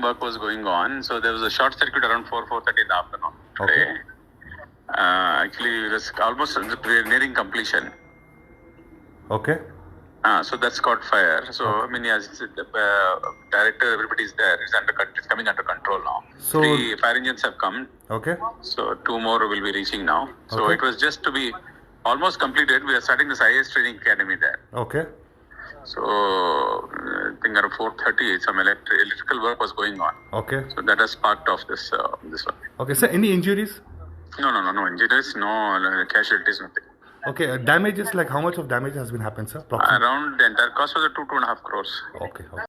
work was going on. So there was a short circuit around 4:30 in the afternoon today. Okay. Actually, it was almost nearing completion. Okay. So that's caught fire. So I mean, as the director, everybody is there. It's coming under control now. So 3 fire engines have come. okay. So 2 more will be reaching now. So Okay. it was just to be almost completed. We are starting this IAS training academy there. Okay. So I think around 4:30, some electrical work was going on. Okay. So that has sparked off this one. Okay, sir. Any injuries? No injuries, no casualties, nothing. Okay. Damages, like how much of damage has been happened, sir? Approximately? Around the entire cost was 2.5 crores. Okay. Okay.